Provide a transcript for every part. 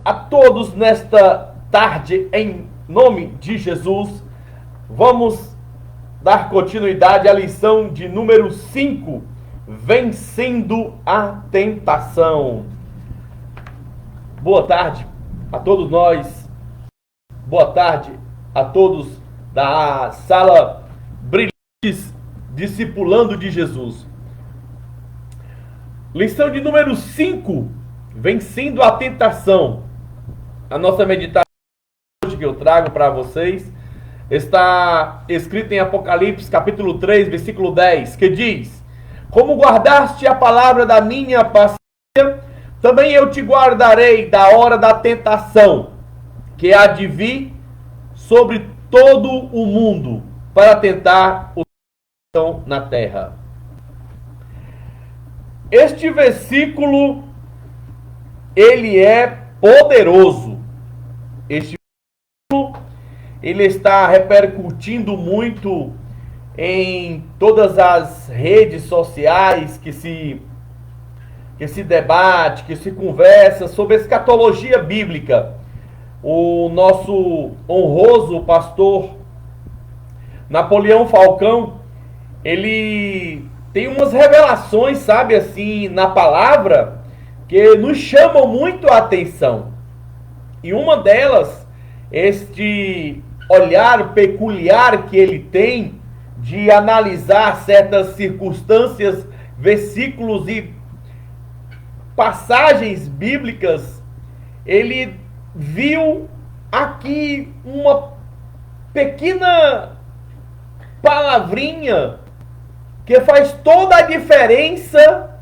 a todos nesta tarde, em nome de Jesus. Vamos dar continuidade à lição de número 5, vencendo a tentação. Boa tarde a todos nós, boa tarde a todos da sala Brilhantes Discipulando de Jesus. Lição de número 5, vencendo a tentação. A nossa meditação que eu trago para vocês está escrita em Apocalipse capítulo 3, versículo 10, que diz: como guardaste a palavra da minha paciência, também eu te guardarei da hora da tentação, que há de vir sobre todo o mundo, para tentar os que estão na terra. Este versículo, ele é poderoso. Este versículo, ele está repercutindo muito em todas as redes sociais que se debate, que se conversa sobre escatologia bíblica. O nosso honroso pastor Napoleão Falcão, ele tem umas revelações, sabe, assim, na palavra, que nos chamam muito a atenção. E uma delas, este olhar peculiar que ele tem de analisar certas circunstâncias, versículos e passagens bíblicas. Ele viu aqui uma pequena palavrinha que faz toda a diferença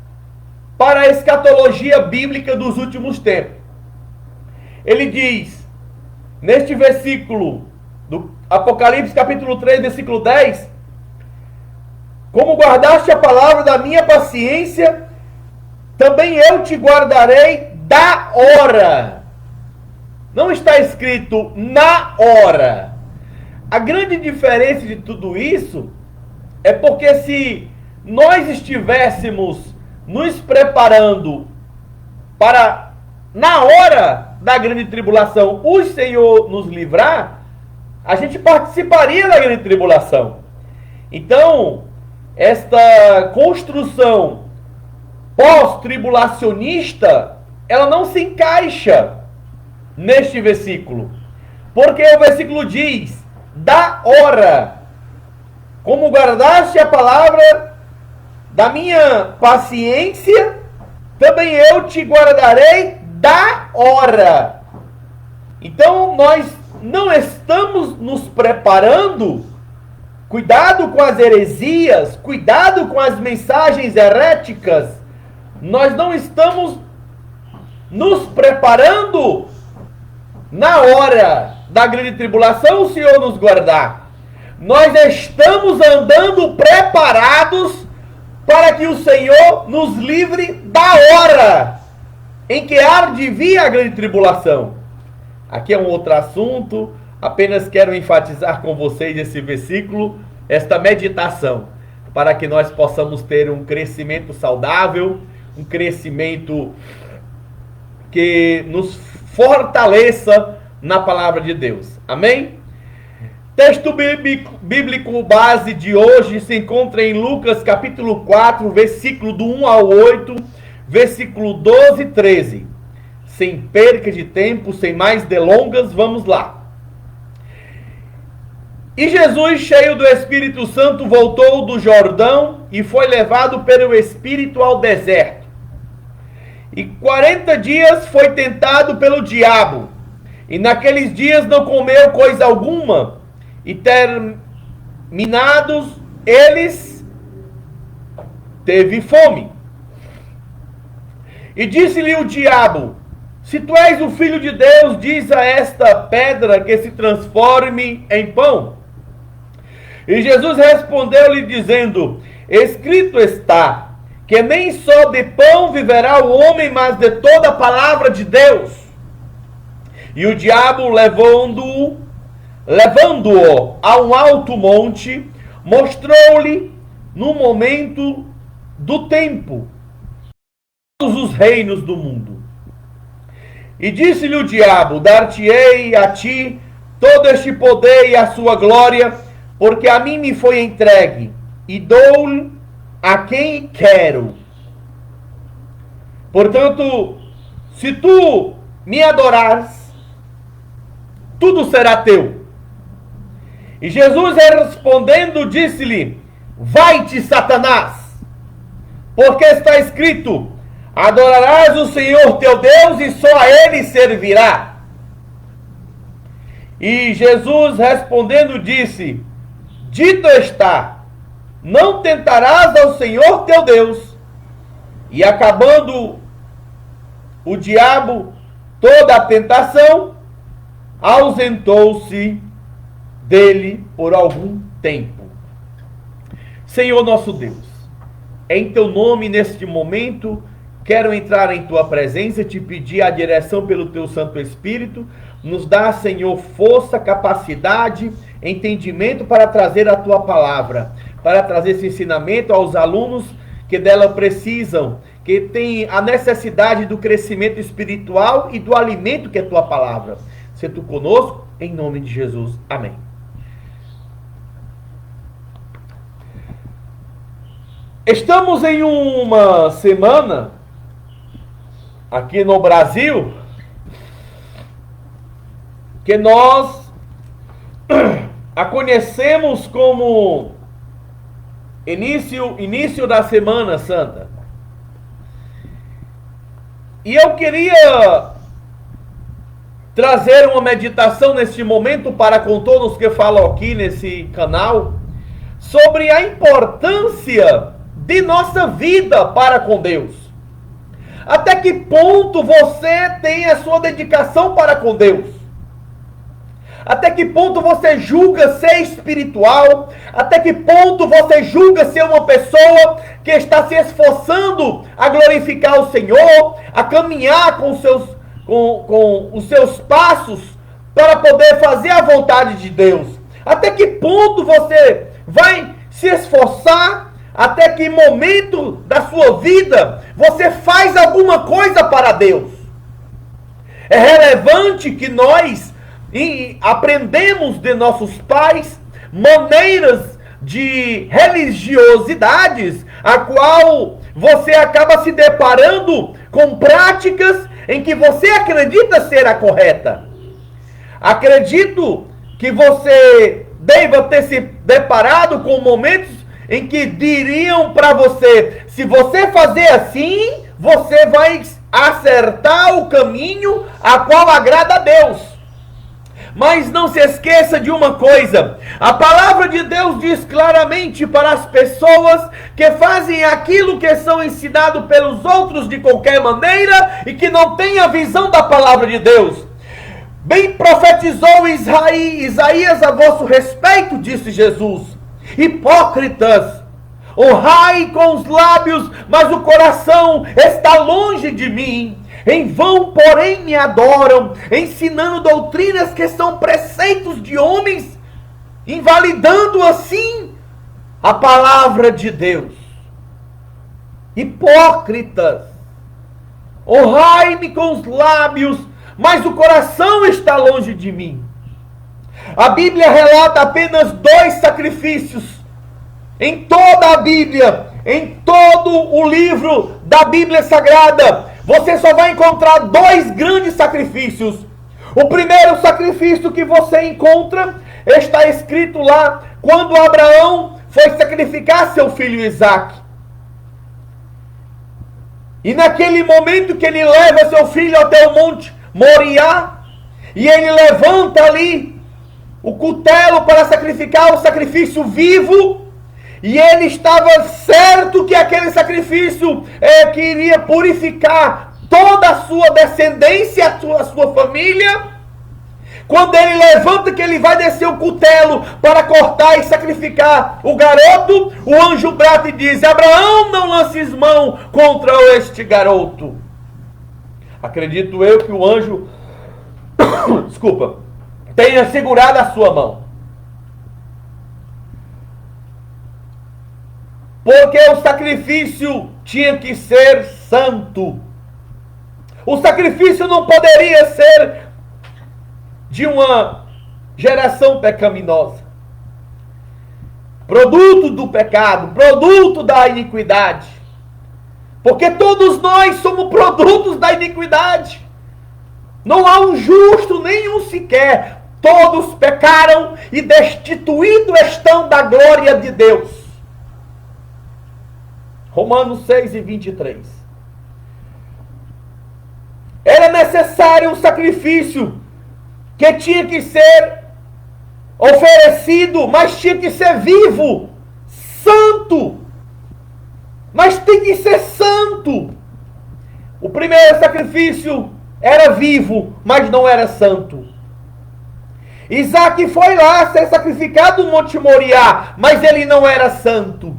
para a escatologia bíblica dos últimos tempos. Ele diz, neste versículo do Apocalipse capítulo 3, versículo 10, como guardaste a palavra da minha paciência, também eu te guardarei da hora. Não está escrito na hora. A grande diferença de tudo isso é porque se nós estivéssemos nos preparando para, na hora da grande tribulação, o Senhor nos livrar, a gente participaria da grande tribulação. Então, esta construção pós-tribulacionista, ela não se encaixa neste versículo. Porque o versículo diz, da hora, como guardaste a palavra da minha paciência, também eu te guardarei da hora. Então nós não estamos nos preparando. Cuidado com as heresias, cuidado com as mensagens heréticas. Nós não estamos nos preparando na hora da grande tribulação, o Senhor nos guardar. Nós estamos andando preparados para que o Senhor nos livre da hora em que há de vir a grande tribulação. Aqui é um outro assunto, apenas quero enfatizar com vocês esse versículo, esta meditação, para que nós possamos ter um crescimento saudável, um crescimento que nos fortaleça na palavra de Deus. Amém? Texto bíblico base de hoje se encontra em Lucas capítulo 4, versículo do 1 ao 8, versículo 12 e 13. Sem perca de tempo, sem mais delongas, vamos lá. E Jesus, cheio do Espírito Santo, voltou do Jordão e foi levado pelo Espírito ao deserto. E 40 dias foi tentado pelo diabo, e naqueles dias não comeu coisa alguma, e terminados eles, teve fome. E disse-lhe o diabo, se tu és o Filho de Deus, diz a esta pedra que se transforme em pão. E Jesus respondeu-lhe dizendo, escrito está, que nem só de pão viverá o homem, mas de toda a palavra de Deus. E o diabo, levando-o a um alto monte, mostrou-lhe no momento do tempo todos os reinos do mundo. E disse-lhe o diabo: dar-te-ei a ti todo este poder e a sua glória, porque a mim me foi entregue, e dou-lhe a quem quero. Portanto, se tu me adorares, tudo será teu. E Jesus respondendo disse-lhe: vai-te, Satanás, porque está escrito: adorarás o Senhor teu Deus e só a ele servirá. E Jesus respondendo disse: dito está, não tentarás ao Senhor teu Deus. E acabando o diabo toda a tentação, ausentou-se dele por algum tempo. Senhor nosso Deus, em teu nome neste momento, quero entrar em tua presença e te pedir a direção pelo teu Santo Espírito. Nos dá, Senhor, força, capacidade, entendimento para trazer a tua palavra, para trazer esse ensinamento aos alunos que dela precisam, que têm a necessidade do crescimento espiritual e do alimento que é tua palavra. Se tu conosco, em nome de Jesus. Amém. Estamos em uma semana aqui no Brasil que nós a conhecemos como início da Semana Santa. E eu queria trazer uma meditação neste momento para com todos que falam aqui nesse canal sobre a importância de nossa vida para com Deus. Até que ponto você tem a sua dedicação para com Deus? Até que ponto você julga ser espiritual? Até que ponto você julga ser uma pessoa que está se esforçando a glorificar o Senhor, a caminhar com os seus passos para poder fazer a vontade de Deus? Até que ponto você vai se esforçar? Até que momento da sua vida você faz alguma coisa para Deus? É relevante que nós aprendemos de nossos pais maneiras de religiosidades, a qual você acaba se deparando com práticas em que você acredita ser a correta. Acredito que você deva ter se deparado com momentos em que diriam para você: se você fazer assim, você vai acertar o caminho a qual agrada a Deus. Mas não se esqueça de uma coisa: a palavra de Deus diz claramente para as pessoas que fazem aquilo que são ensinados pelos outros de qualquer maneira e que não têm a visão da palavra de Deus. Bem profetizou Isaías a vosso respeito, disse Jesus: hipócritas, honrai com os lábios, mas o coração está longe de mim. Em vão, porém, me adoram, ensinando doutrinas que são preceitos de homens, invalidando assim a palavra de Deus. Hipócritas, honrai-me com os lábios, mas o coração está longe de mim. A Bíblia relata apenas 2 sacrifícios em toda a Bíblia, em todo o livro da Bíblia Sagrada. Você só vai encontrar 2 grandes sacrifícios. O primeiro sacrifício que você encontra está escrito lá quando Abraão foi sacrificar seu filho Isaque. E naquele momento que ele leva seu filho até o monte Moriá, e ele levanta ali o cutelo para sacrificar o sacrifício vivo, e ele estava certo que aquele sacrifício queria purificar toda a sua descendência, a sua família. Quando ele levanta, que ele vai descer o cutelo para cortar e sacrificar o garoto, o anjo brata e diz: Abraão, não lances mão contra este garoto. Acredito eu que o anjo tenha segurado a sua mão. Porque o sacrifício tinha que ser santo. O sacrifício não poderia ser de uma geração pecaminosa, produto do pecado, produto da iniquidade. Porque todos nós somos produtos da iniquidade. Não há um justo, nenhum sequer. Todos pecaram e destituídos estão da glória de Deus. Romanos 6:23. Era necessário um sacrifício que tinha que ser oferecido, mas tinha que ser vivo, santo. Mas tem que ser santo. O primeiro sacrifício era vivo, mas não era santo. Isaac foi lá ser sacrificado no Monte Moriá, mas ele não era santo.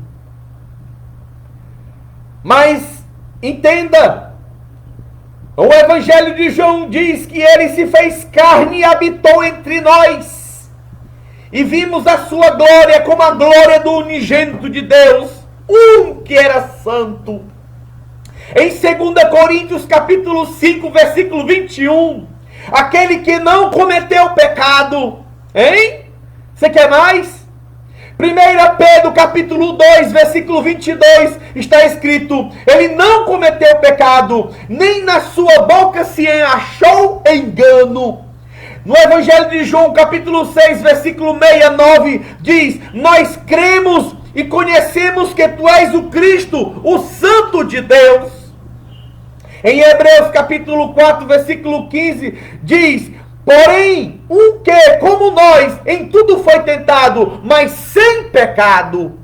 Mas entenda, o Evangelho de João diz que ele se fez carne e habitou entre nós. E vimos a sua glória como a glória do unigênito de Deus, que era santo. Em 2 Coríntios capítulo 5, versículo 21, aquele que não cometeu pecado, hein? Você quer mais? 1 Pedro capítulo 2, versículo 22, está escrito: ele não cometeu pecado, nem na sua boca se achou engano. No Evangelho de João capítulo 6, versículo 69, diz: nós cremos e conhecemos que tu és o Cristo, o Santo de Deus. Em Hebreus capítulo 4, versículo 15, diz: porém, que, como nós, em tudo foi tentado, mas sem pecado.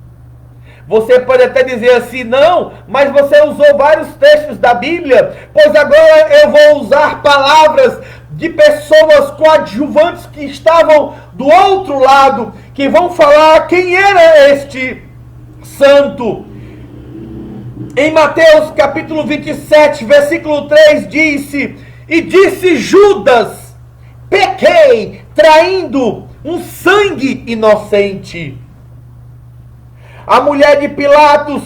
Você pode até dizer assim: não, mas você usou vários textos da Bíblia, pois agora eu vou usar palavras de pessoas coadjuvantes que estavam do outro lado, que vão falar quem era este santo. Em Mateus capítulo 27, versículo 3, disse Judas: pequei, traindo um sangue inocente. A mulher de Pilatos,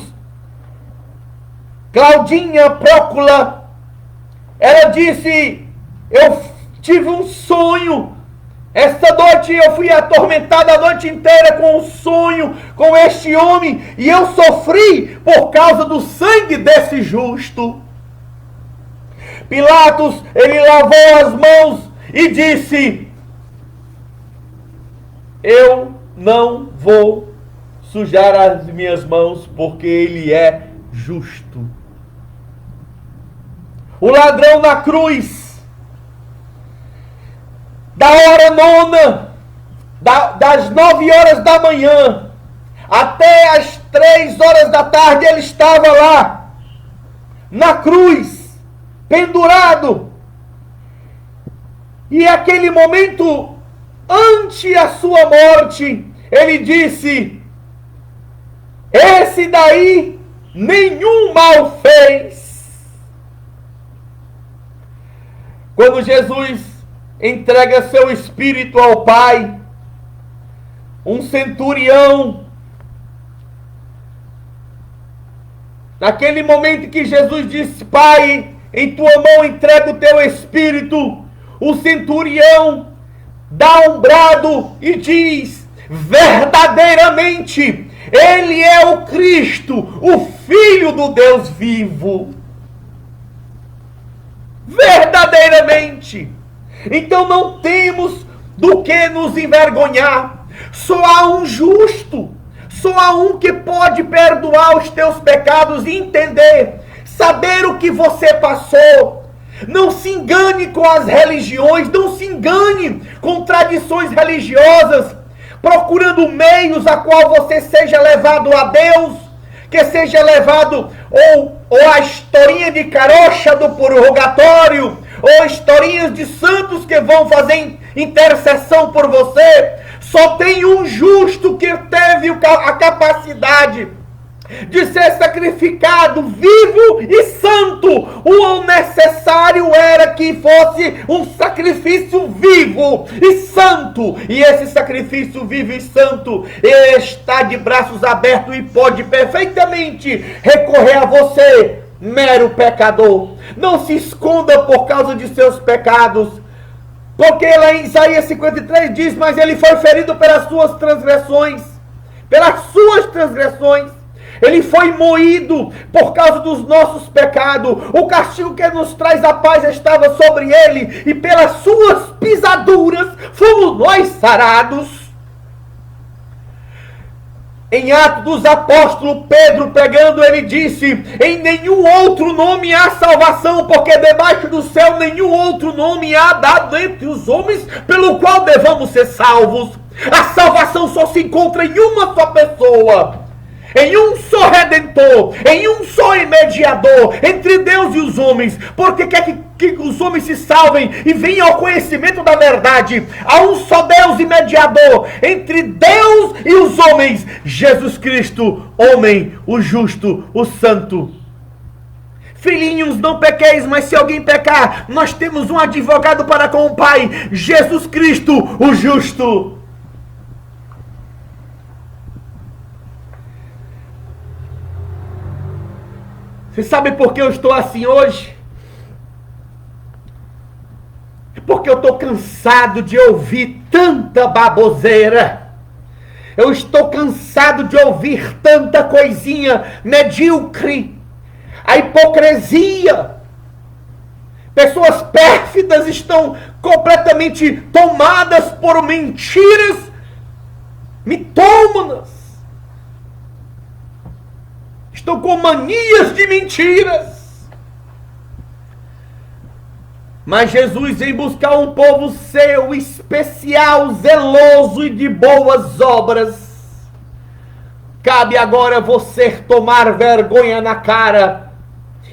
Claudinha Prócula, ela disse: eu tive um sonho. Esta noite eu fui atormentada a noite inteira com um sonho, com este homem, e eu sofri por causa do sangue desse justo. Pilatos, ele lavou as mãos e disse: eu não vou sujar as minhas mãos, porque ele é justo. O ladrão na cruz, da hora nona, das 9 horas da manhã até as 3 horas da tarde, ele estava lá na cruz, pendurado. E aquele momento, ante a sua morte, ele disse: esse daí nenhum mal fez. Quando Jesus entrega seu espírito ao Pai, um centurião, naquele momento que Jesus disse: Pai, em tua mão entrego o teu espírito, o centurião dá um brado e diz: verdadeiramente, ele é o Cristo, o Filho do Deus vivo. Verdadeiramente. Então não temos do que nos envergonhar. Só há um justo, só há um que pode perdoar os teus pecados e entender, saber o que você passou. Não se engane com as religiões, não se engane com tradições religiosas, procurando meios a qual você seja levado a Deus, que seja levado ou a historinha de carocha do purgatório, ou historinhas de santos que vão fazer intercessão por você. Só tem um justo que teve a capacidade de ser sacrificado vivo e santo. O necessário era que fosse um sacrifício vivo e santo. E esse sacrifício vivo e santo, ele está de braços abertos e pode perfeitamente recorrer a você mero pecador. Não se esconda por causa de seus pecados. Porque lá em Isaías 53 diz: mas ele foi ferido pelas suas transgressões. Pelas suas transgressões. Ele foi moído por causa dos nossos pecados. O castigo que nos traz a paz estava sobre ele. E pelas suas pisaduras fomos nós sarados. Em Atos dos Apóstolos, Pedro pregando, ele disse: em nenhum outro nome há salvação, porque debaixo do céu nenhum outro nome há dado entre os homens pelo qual devamos ser salvos. A salvação só se encontra em uma só pessoa, em um só Redentor, em um só mediador entre Deus e os homens. Porque quer que os homens se salvem e venham ao conhecimento da verdade. Há um só Deus e mediador entre Deus e os homens, Jesus Cristo, homem, o justo, o santo. Filhinhos, não pequeis, mas se alguém pecar, nós temos um advogado para com o Pai, Jesus Cristo, o justo. Você sabe por que eu estou assim hoje? É porque eu estou cansado de ouvir tanta baboseira. Eu estou cansado de ouvir tanta coisinha medíocre. A hipocrisia. Pessoas pérfidas estão completamente tomadas por mentiras mitômanas. Estão com manias de mentiras. Mas Jesus vem buscar um povo seu, especial, zeloso e de boas obras. Cabe agora você tomar vergonha na cara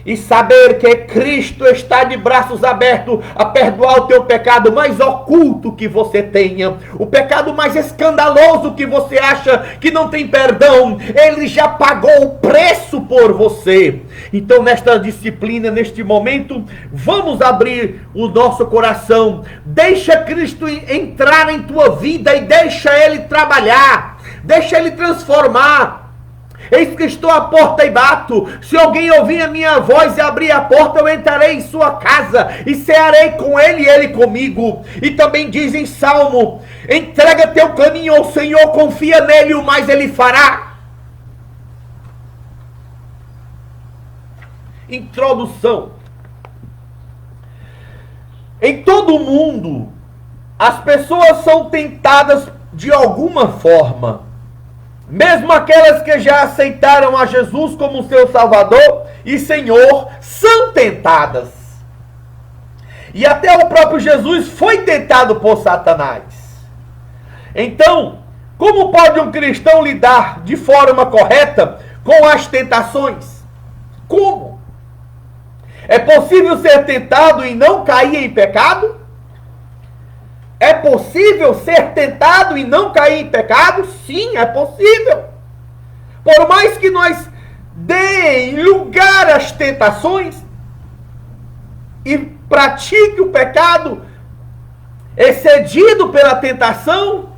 e saber que Cristo está de braços abertos a perdoar o teu pecado mais oculto que você tenha. O pecado mais escandaloso que você acha que não tem perdão. Ele já pagou o preço por você. Então, nesta disciplina, neste momento, vamos abrir o nosso coração. Deixa Cristo entrar em tua vida e deixa Ele trabalhar. Deixa Ele transformar. Eis que estou à porta e bato. Se alguém ouvir a minha voz e abrir a porta, eu entrarei em sua casa e cearei com ele e ele comigo. E também diz em Salmo: entrega teu caminho ao Senhor, confia nele, o mais ele fará. Introdução. Em todo o mundo, as pessoas são tentadas de alguma forma. Mesmo aquelas que já aceitaram a Jesus como seu Salvador e Senhor, são tentadas. E até o próprio Jesus foi tentado por Satanás. Então, como pode um cristão lidar de forma correta com as tentações? Como? É possível ser tentado e não cair em pecado? É possível ser tentado e não cair em pecado? Sim, é possível. Por mais que nós deem lugar às tentações e pratique o pecado excedido pela tentação,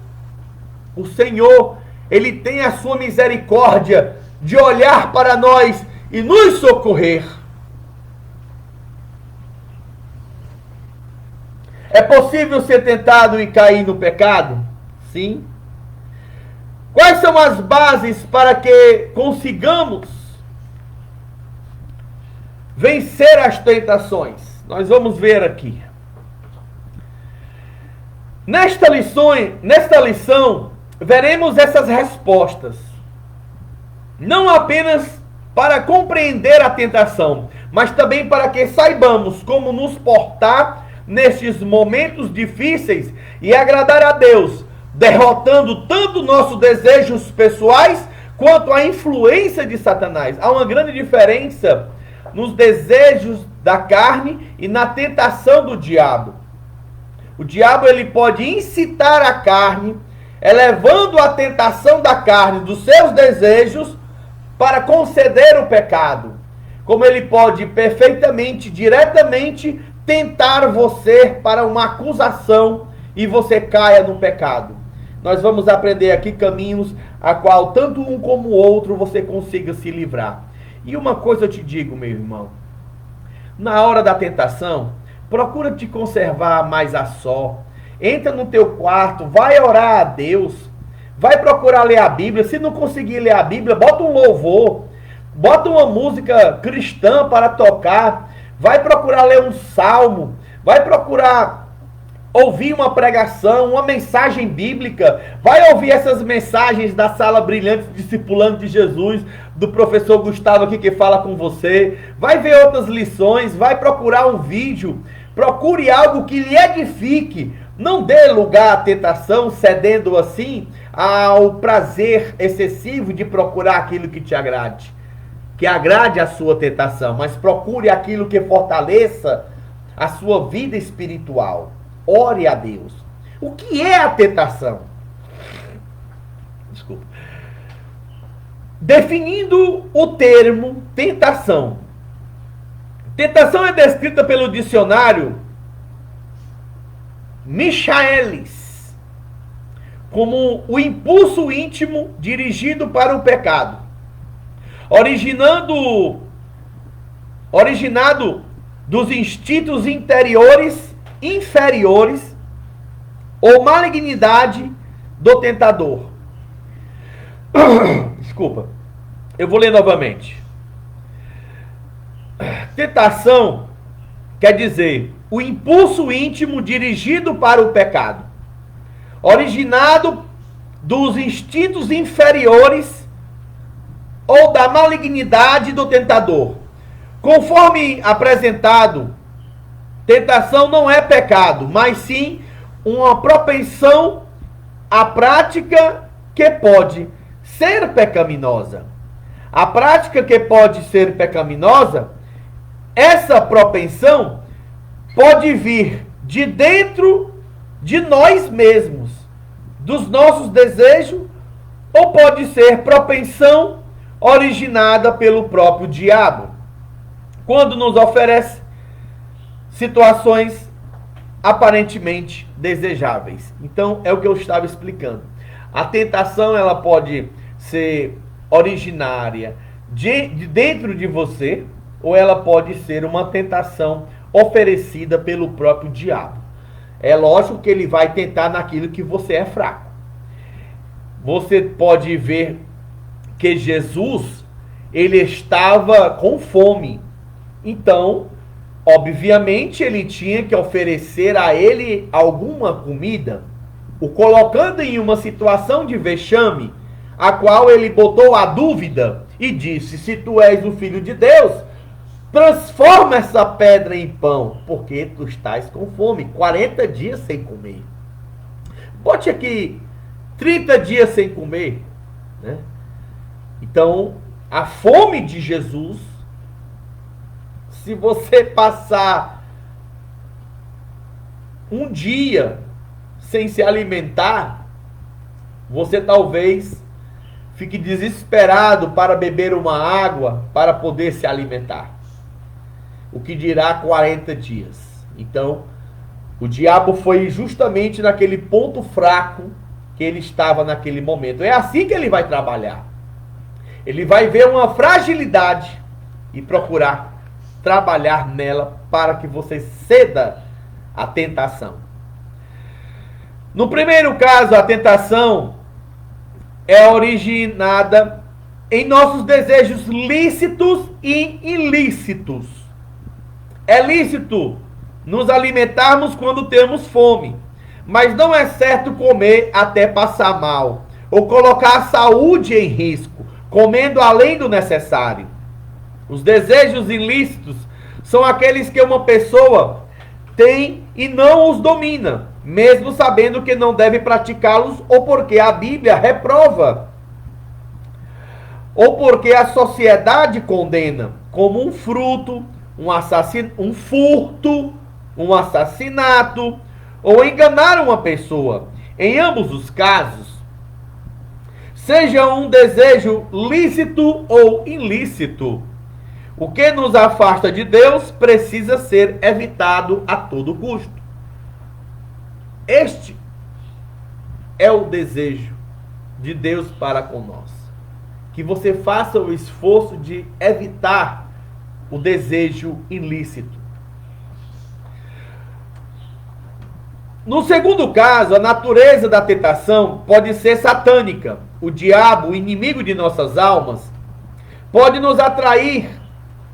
o Senhor, Ele tem a sua misericórdia de olhar para nós e nos socorrer. É possível ser tentado e cair no pecado? Sim. Quais são as bases para que consigamos vencer as tentações? Nós vamos ver aqui. Nesta lição, veremos essas respostas. Não apenas para compreender a tentação, mas também para que saibamos como nos portar nestes momentos difíceis e agradar a Deus, derrotando tanto nossos desejos pessoais quanto a influência de Satanás. Há uma grande diferença nos desejos da carne e na tentação do diabo. O diabo, ele pode incitar a carne, elevando a tentação da carne, dos seus desejos, para conceder o pecado. Como ele pode perfeitamente, diretamente, tentar você para uma acusação e você caia no pecado. Nós vamos aprender aqui caminhos a qual tanto um como o outro você consiga se livrar. E uma coisa eu te digo, meu irmão, na hora da tentação, procura te conservar mais a só. Entra no teu quarto, vai orar a Deus, vai procurar ler a Bíblia. Se não conseguir ler a Bíblia, bota um louvor, bota uma música cristã para tocar, vai procurar ler um salmo, vai procurar ouvir uma pregação, uma mensagem bíblica, vai ouvir essas mensagens da Sala Brilhante Discipulando de Jesus, do professor Gustavo aqui que fala com você, vai ver outras lições, vai procurar um vídeo, procure algo que lhe edifique, não dê lugar à tentação, cedendo assim ao prazer excessivo de procurar aquilo que te agrade, que agrade a sua tentação, mas procure aquilo que fortaleça a sua vida espiritual. Ore a Deus. O que é a tentação? Desculpa. Definindo o termo tentação. Tentação é descrita pelo dicionário Michaelis como o impulso íntimo dirigido para o pecado, originado dos instintos interiores inferiores ou malignidade do tentador. Desculpa, eu vou ler novamente. Tentação quer dizer o impulso íntimo dirigido para o pecado, originado dos instintos inferiores ou da malignidade do tentador. Conforme apresentado, tentação não é pecado, mas sim uma propensão à prática que pode ser pecaminosa. A prática que pode ser pecaminosa, essa propensão pode vir de dentro de nós mesmos, dos nossos desejos, ou pode ser propensão originada pelo próprio diabo, quando nos oferece situações aparentemente desejáveis. Então, é o que eu estava explicando. A tentação, ela pode ser originária de dentro de você, ou ela pode ser uma tentação oferecida pelo próprio diabo. É lógico que ele vai tentar naquilo que você é fraco. Você pode ver que Jesus, ele estava com fome. Então, obviamente, ele tinha que oferecer a ele alguma comida, o colocando em uma situação de vexame, a qual ele botou a dúvida e disse: se tu és o Filho de Deus, transforma essa pedra em pão, porque tu estás com fome, 40 dias sem comer. Bote aqui 30 dias sem comer, né? Então, a fome de Jesus, se você passar um dia sem se alimentar, você talvez fique desesperado para beber uma água para poder se alimentar. O que dirá 40 dias. Então, o diabo foi justamente naquele ponto fraco que ele estava naquele momento. É assim que ele vai trabalhar. Ele vai ver uma fragilidade e procurar trabalhar nela para que você ceda à tentação. No primeiro caso, a tentação é originada em nossos desejos lícitos e ilícitos. É lícito nos alimentarmos quando temos fome, mas não é certo comer até passar mal, ou colocar a saúde em risco, comendo além do necessário. Os desejos ilícitos são aqueles que uma pessoa tem e não os domina, mesmo sabendo que não deve praticá-los, ou porque a Bíblia reprova, ou porque a sociedade condena, como um fruto, um furto, um assassinato, ou enganar uma pessoa. Em ambos os casos, seja um desejo lícito ou ilícito, o que nos afasta de Deus precisa ser evitado a todo custo. Este é o desejo de Deus para com nós. que você faça o esforço de evitar o desejo ilícito. No segundo caso, a natureza da tentação pode ser satânica. O diabo, o inimigo de nossas almas, pode nos atrair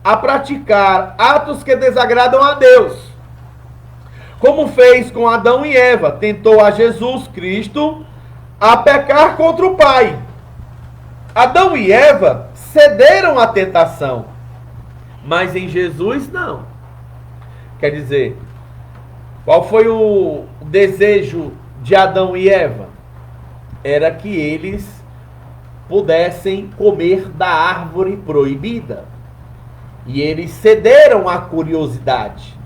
a praticar atos que desagradam a Deus. Como fez com Adão e Eva, tentou a Jesus Cristo a pecar contra o Pai. Adão e Eva cederam à tentação, mas em Jesus não. Quer dizer, qual foi o desejo de Adão e Eva? Era que eles pudessem comer da árvore proibida. E eles cederam à curiosidade.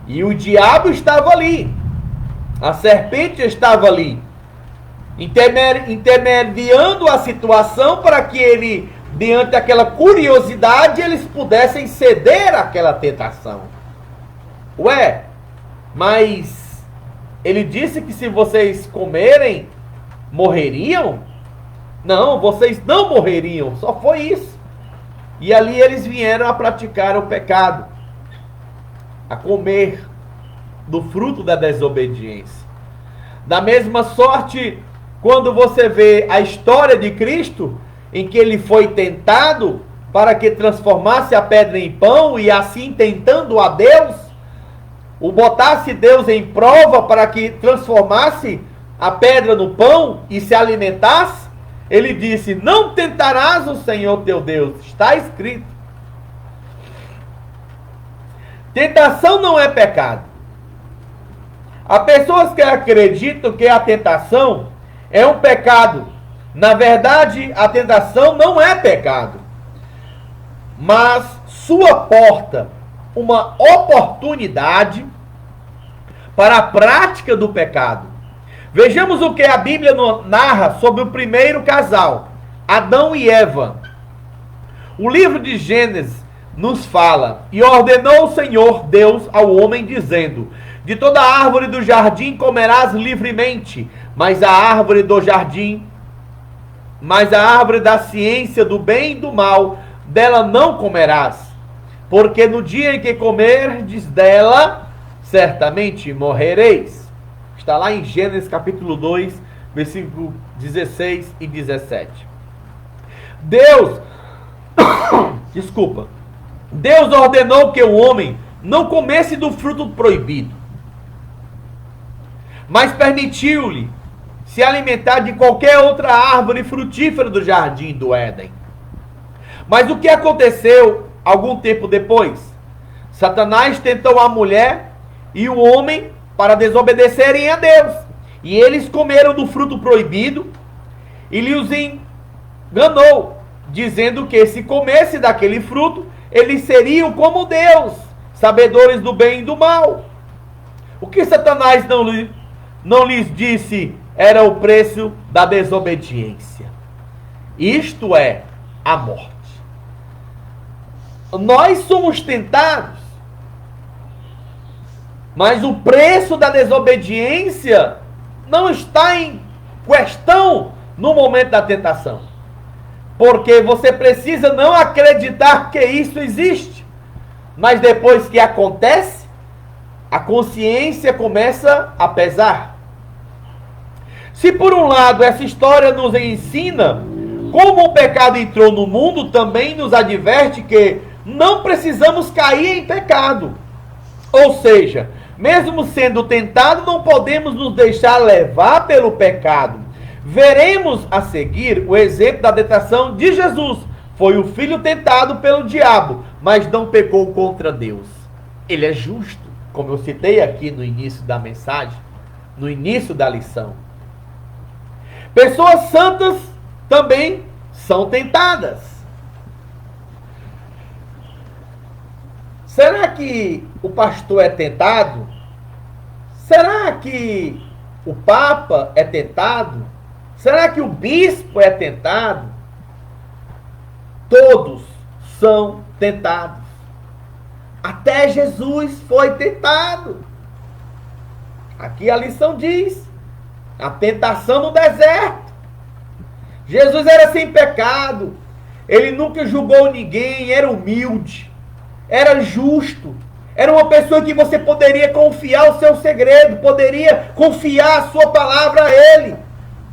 E o diabo estava ali. A serpente estava ali, intermediando a situação para que ele, diante daquela curiosidade, eles pudessem ceder àquela tentação. Ué, mas ele disse que se vocês comerem, morreriam? Não, vocês não morreriam, só foi isso. E ali eles vieram a praticar o pecado, a comer do fruto da desobediência. Da mesma sorte, quando você vê a história de Cristo, em que ele foi tentado para que transformasse a pedra em pão, e assim tentando a Deus, o botasse Deus em prova para que transformasse a pedra no pão e se alimentasse, ele disse: não tentarás o Senhor teu Deus. Está escrito. Tentação não é pecado. Há pessoas que acreditam que a tentação é um pecado. Na verdade, a tentação não é pecado, mas sua porta uma oportunidade para a prática do pecado. Vejamos o que a Bíblia narra sobre o primeiro casal, Adão e Eva. O livro de Gênesis nos fala: e ordenou o Senhor Deus ao homem, dizendo: de toda árvore do jardim comerás livremente, mas a árvore do jardim, mas a árvore da ciência do bem e do mal, dela não comerás, porque no dia em que comerdes dela, certamente morrereis. Está lá em Gênesis capítulo 2, versículo 16 e 17. Deus ordenou que o homem não comesse do fruto proibido, mas permitiu-lhe se alimentar de qualquer outra árvore frutífera do jardim do Éden. Mas o que aconteceu algum tempo depois? Satanás tentou a mulher e o homem para desobedecerem a Deus. E eles comeram do fruto proibido e lhes enganou, dizendo que se comesse daquele fruto, eles seriam como Deus, sabedores do bem e do mal. O que Satanás não lhes disse era o preço da desobediência. Isto é, a morte. Nós somos tentados, mas o preço da desobediência não está em questão no momento da tentação. Porque você precisa não acreditar que isso existe. Mas depois que acontece, a consciência começa a pesar. Se por um lado essa história nos ensina como o pecado entrou no mundo, também nos adverte que não precisamos cair em pecado. Ou seja, mesmo sendo tentado, não podemos nos deixar levar pelo pecado. Veremos a seguir o exemplo da tentação de Jesus. Foi o filho tentado pelo diabo, mas não pecou contra Deus. Ele é justo, como eu citei aqui no início da mensagem, no início da lição. Pessoas santas também são tentadas. Será que o pastor é tentado? Será que o papa é tentado? Será que o bispo é tentado? Todos são tentados. Até Jesus foi tentado. Aqui a lição diz: a tentação no deserto. Jesus era sem pecado. ele nunca julgou ninguém, era humilde, era justo, era uma pessoa que você poderia confiar o seu segredo, poderia confiar a sua palavra a ele.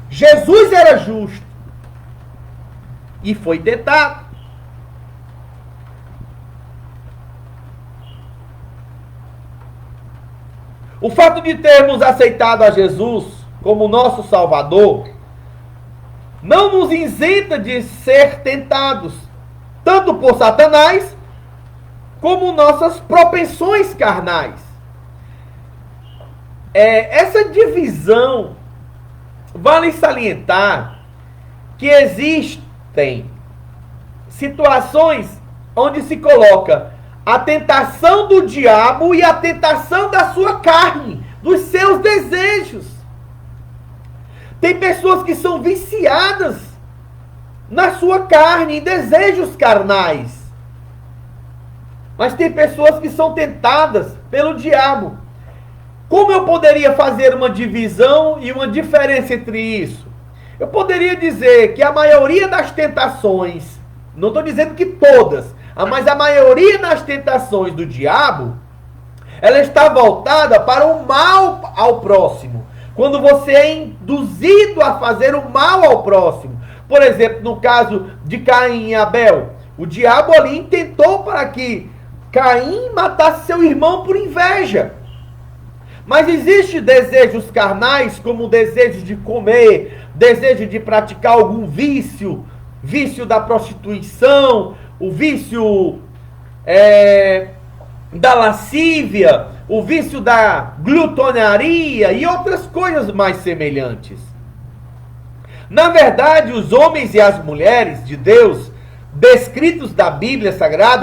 Jesus era justo e foi tentado. O fato de termos aceitado a Jesus como nosso Salvador não nos isenta de ser tentados, tanto por Satanás, como nossas propensões carnais. Essa divisão, vale salientar que existem situações onde se coloca a tentação do diabo e a tentação da sua carne, dos seus desejos. Tem pessoas que são viciadas na sua carne, em desejos carnais. Mas tem pessoas que são tentadas pelo diabo. Como eu poderia fazer uma divisão e uma diferença entre isso? Eu poderia dizer que a maioria das tentações, não estou dizendo que todas, mas a maioria das tentações do diabo, ela está voltada para o mal ao próximo. Quando você é induzido a fazer o mal ao próximo. Por exemplo, no caso de Caim e Abel, o diabo ali intentou para que Caim matasse seu irmão por inveja. Mas existem desejos carnais, como o desejo de comer, desejo de praticar algum vício, vício da prostituição, o vício da lascívia, o vício da glutonaria e outras coisas mais semelhantes. Na verdade, os homens e as mulheres de Deus, descritos da Bíblia Sagrada,